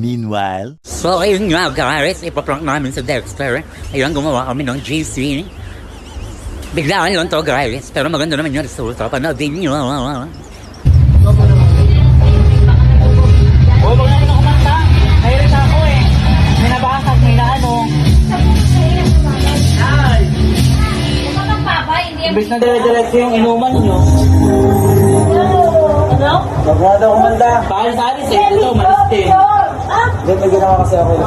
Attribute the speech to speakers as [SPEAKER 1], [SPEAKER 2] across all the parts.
[SPEAKER 1] Meanwhile,
[SPEAKER 2] so ayun nga guys, ipaprank namin sa Dexter. Ayun, gumawa kami ng GC. Biglaan yun to guys, pero maganda naman yung resulta. Panoodin nyo.
[SPEAKER 3] Oh, wag na rin ako kumanta. Nairit ako eh. May nabasag, may naano. Ay! Imbis na dire-diretso yung inuman nyo. Ano?
[SPEAKER 4] Wag na daw kumanda.
[SPEAKER 3] Paalis-alis eh. Ito, malis din.
[SPEAKER 4] Hindi, may ginawa kasi ako.
[SPEAKER 3] Ito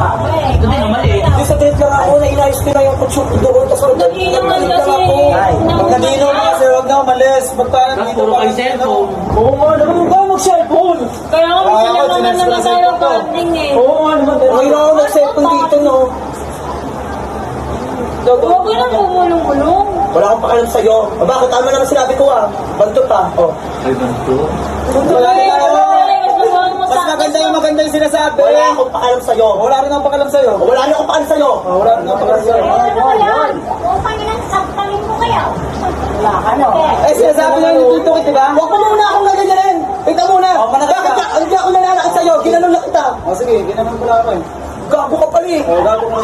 [SPEAKER 3] din naman eh.
[SPEAKER 4] Hindi sa date lang ako, na-inayos ko na yung kutsuk doon. Tapos nag-date lang ako. Pagkadino mo kasi, wag na umalis. Magpalang
[SPEAKER 3] Tapos puro kayo cellphone.
[SPEAKER 4] Oo nga, naman huwag ka mag-cellphone.
[SPEAKER 5] Kaya nga magsilang naman na tayo bonding eh.
[SPEAKER 4] Oo nga naman. Okay na ako nag-cellphone dito, no?
[SPEAKER 5] Huwag ko nang kumulong-kulong.
[SPEAKER 4] Wala akong pakialam sa'yo. O bakit? Tama naman sinabi ko ah. Bantot ah. O.
[SPEAKER 3] Ay, ganito.
[SPEAKER 4] Wala rin ako.
[SPEAKER 5] Mas
[SPEAKER 4] Mas maganda yung sinasabi. Wala akong pakialam sa'yo. Wala rin akong pakialam sa'yo. Wala rin akong pakialam sa'yo. Wala rin akong pakialam sa'yo.
[SPEAKER 5] Ano ba yan? Kung pangilan, saktalin ko kayo. Wala ka no.
[SPEAKER 4] Eh, sinasabi lang yung tutok, diba? Huwag mo muna akong gaganyanin. Tignan muna. Bakit ka? Hindi ako nananakit sa'yo. Ginanon lang kita. O sige, ginanon ko lang ako eh. Gago ka pala eh. Gago ka.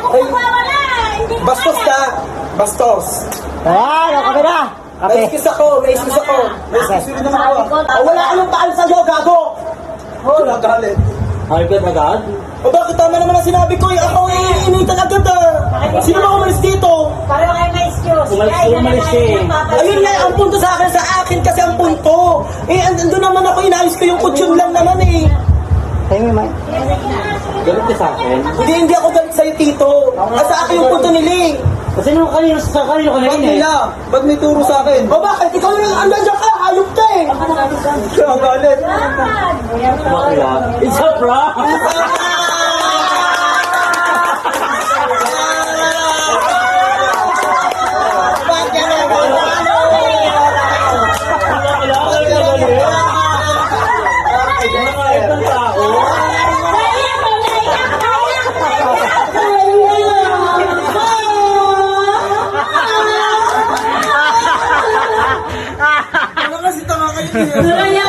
[SPEAKER 5] Ako mawawala.
[SPEAKER 4] Bastos ka. Bastos.
[SPEAKER 3] Ayan, ako na.
[SPEAKER 4] May excuse ako. May excuse ako. May excuse rin naman ako. Wala kayong pakialam sa'yo, gago. Oh, nagalit.
[SPEAKER 3] Ay, ka agad?
[SPEAKER 4] O bakit tama naman ang sinabi ko eh. Ako eh, initan agad ah. Sino ba umalis dito?
[SPEAKER 5] Pareho kayo may excuse.
[SPEAKER 3] Umalis eh.
[SPEAKER 4] Ayun nga, ang punto sa akin kasi ang punto. Eh, andun naman ako, inayos ko yung kutsyon lang naman eh.
[SPEAKER 3] Galit ka sa akin?
[SPEAKER 4] Hindi ako galit sa'yo, Tito. Sa akin yung punto nila eh.
[SPEAKER 3] Kasi nung kanino ka
[SPEAKER 4] Ba't
[SPEAKER 3] na rin eh.
[SPEAKER 4] nila? Ba't may turo sa akin? O bakit? Ikaw yung andan dyan ka, hayop ka eh. Kaya galit.
[SPEAKER 3] Bakla. It's a prank!
[SPEAKER 4] Ano kasi tanga kayo?
[SPEAKER 5] Kaya